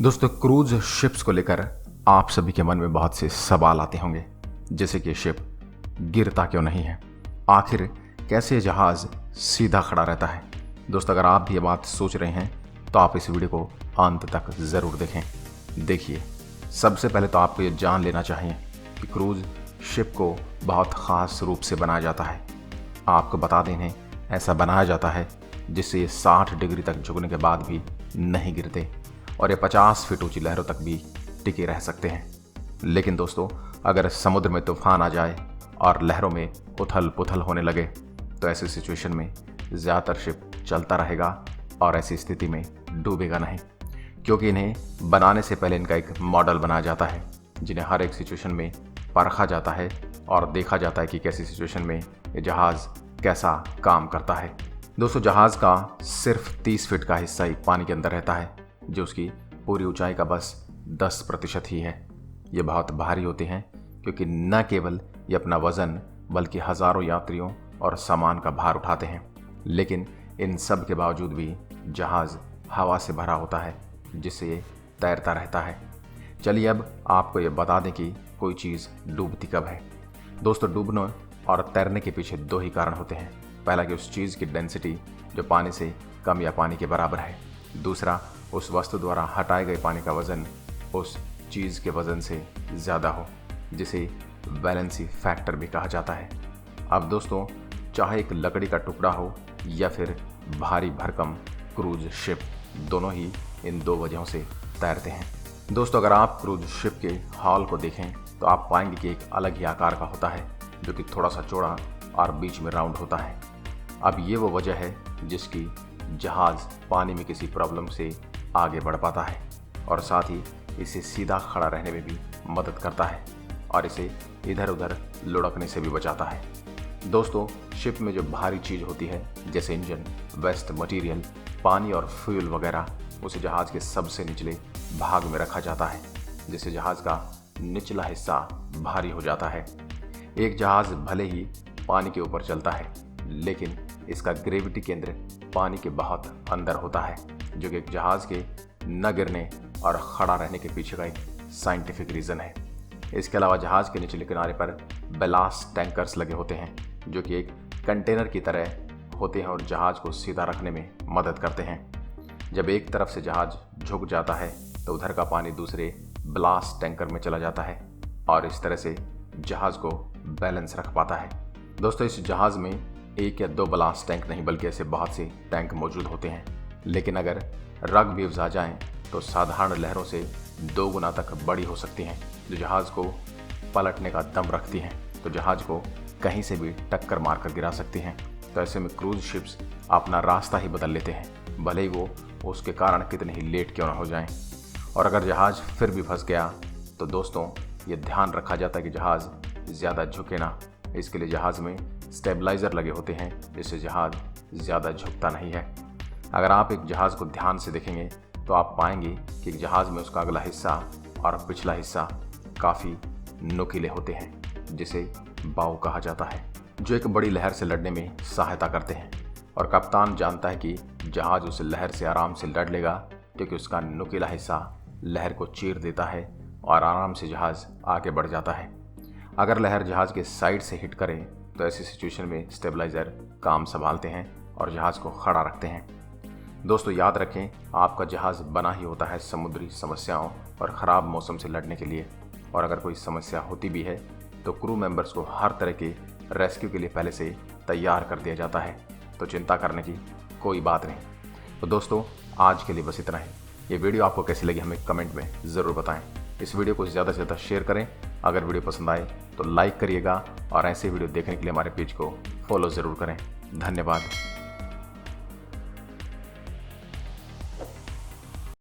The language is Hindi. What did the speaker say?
दोस्तों, क्रूज शिप्स को लेकर आप सभी के मन में बहुत से सवाल आते होंगे, जैसे कि शिप गिरता क्यों नहीं है, आखिर कैसे जहाज सीधा खड़ा रहता है। दोस्तों, अगर आप भी ये बात सोच रहे हैं तो आप इस वीडियो को अंत तक ज़रूर देखें। देखिए, सबसे पहले तो आपको ये जान लेना चाहिए कि क्रूज शिप को बहुत ख़ास रूप से बनाया जाता है। आपको बता दें, इन्हें ऐसा बनाया जाता है जिससे ये 60 डिग्री तक झुकने के बाद भी नहीं गिरते और ये 50 फीट ऊंची लहरों तक भी टिके रह सकते हैं। लेकिन दोस्तों, अगर समुद्र में तूफान आ जाए और लहरों में उथल पुथल होने लगे तो ऐसी सिचुएशन में ज़्यादातर शिप चलता रहेगा और ऐसी स्थिति में डूबेगा नहीं, क्योंकि इन्हें बनाने से पहले इनका एक मॉडल बनाया जाता है जिन्हें हर एक सिचुएशन में परखा जाता है और देखा जाता है कि कैसी सिचुएशन में ये जहाज़ कैसा काम करता है। दोस्तों, जहाज़ का सिर्फ 30 फीट का हिस्सा ही पानी के अंदर रहता है, जो उसकी पूरी ऊंचाई का बस 10% ही है। ये बहुत भारी होते हैं क्योंकि न केवल ये अपना वज़न बल्कि हज़ारों यात्रियों और सामान का भार उठाते हैं। लेकिन इन सब के बावजूद भी जहाज़ हवा से भरा होता है, जिससे ये तैरता रहता है। चलिए अब आपको ये बता दें कि कोई चीज़ डूबती कब है। दोस्तों, डूबने और तैरने के पीछे 2 ही कारण होते हैं। पहला कि उस चीज़ की डेंसिटी जो पानी से कम या पानी के बराबर है। दूसरा, उस वस्तु द्वारा हटाए गए पानी का वज़न उस चीज़ के वज़न से ज़्यादा हो, जिसे बैलेंसी फैक्टर भी कहा जाता है। अब दोस्तों, चाहे एक लकड़ी का टुकड़ा हो या फिर भारी भरकम क्रूज शिप, दोनों ही इन 2 वजहों से तैरते हैं। दोस्तों, अगर आप क्रूज शिप के हॉल को देखें तो आप पाएंगे कि एक अलग ही आकार का होता है, जो कि थोड़ा सा चौड़ा और बीच में राउंड होता है। अब ये वो वजह है जिसकी जहाज़ पानी में किसी प्रॉब्लम से आगे बढ़ पाता है और साथ ही इसे सीधा खड़ा रहने में भी मदद करता है और इसे इधर उधर लुढ़कने से भी बचाता है। दोस्तों, शिप में जो भारी चीज़ होती है जैसे इंजन, वेस्ट मटेरियल, पानी और फ्यूल वगैरह, उसे जहाज़ के सबसे निचले भाग में रखा जाता है, जिससे जहाज़ का निचला हिस्सा भारी हो जाता है। एक जहाज़ भले ही पानी के ऊपर चलता है, लेकिन इसका ग्रेविटी केंद्र पानी के बहुत अंदर होता है, जो कि एक जहाज़ के न गिरने और खड़ा रहने के पीछे का एक साइंटिफिक रीज़न है। इसके अलावा जहाज़ के निचले किनारे पर बैलास्ट टैंकर्स लगे होते हैं, जो कि एक कंटेनर की तरह होते हैं और जहाज़ को सीधा रखने में मदद करते हैं। जब एक तरफ से जहाज़ झुक जाता है तो उधर का पानी दूसरे ब्लास्ट टैंकर में चला जाता है और इस तरह से जहाज़ को बैलेंस रख पाता है। दोस्तों, इस जहाज़ में 1 या 2 ब्लास्ट टैंक नहीं बल्कि ऐसे बहुत से टैंक मौजूद होते हैं। लेकिन अगर रग वेव्स आ जाएं तो साधारण लहरों से 2 गुना तक बड़ी हो सकती हैं, जो जहाज़ को पलटने का दम रखती हैं, तो जहाज़ को कहीं से भी टक्कर मारकर गिरा सकती हैं। तो ऐसे में क्रूज शिप्स अपना रास्ता ही बदल लेते हैं, भले ही वो उसके कारण कितने ही लेट क्यों ना हो जाएं। और अगर जहाज़ फिर भी फंस गया तो दोस्तों, ये ध्यान रखा जाता है कि जहाज़ ज़्यादा झुके ना। इसके लिए जहाज़ में स्टेबलाइज़र लगे होते हैं, जिससे जहाज़ ज़्यादा झुकता नहीं है। अगर आप एक जहाज़ को ध्यान से देखेंगे तो आप पाएंगे कि एक जहाज़ में उसका अगला हिस्सा और पिछला हिस्सा काफ़ी नुकीले होते हैं, जिसे बाव कहा जाता है, जो एक बड़ी लहर से लड़ने में सहायता करते हैं। और कप्तान जानता है कि जहाज़ उस लहर से आराम से लड़ लेगा, क्योंकि उसका नुकीला हिस्सा लहर को चीर देता है और आराम से जहाज़ आगे बढ़ जाता है। अगर लहर जहाज़ के साइड से हिट करे तो ऐसी सिचुएशन में स्टेबलाइज़र काम संभालते हैं और जहाज़ को खड़ा रखते हैं। दोस्तों, याद रखें, आपका जहाज़ बना ही होता है समुद्री समस्याओं और ख़राब मौसम से लड़ने के लिए। और अगर कोई समस्या होती भी है तो क्रू मेंबर्स को हर तरह के रेस्क्यू के लिए पहले से तैयार कर दिया जाता है, तो चिंता करने की कोई बात नहीं। तो दोस्तों, आज के लिए बस इतना ही। ये वीडियो आपको कैसी लगी हमें कमेंट में ज़रूर बताएं। इस वीडियो को ज़्यादा से ज़्यादा शेयर करें। अगर वीडियो पसंद आए तो लाइक करिएगा और ऐसे वीडियो देखने के लिए हमारे पेज को फॉलो ज़रूर करें। धन्यवाद।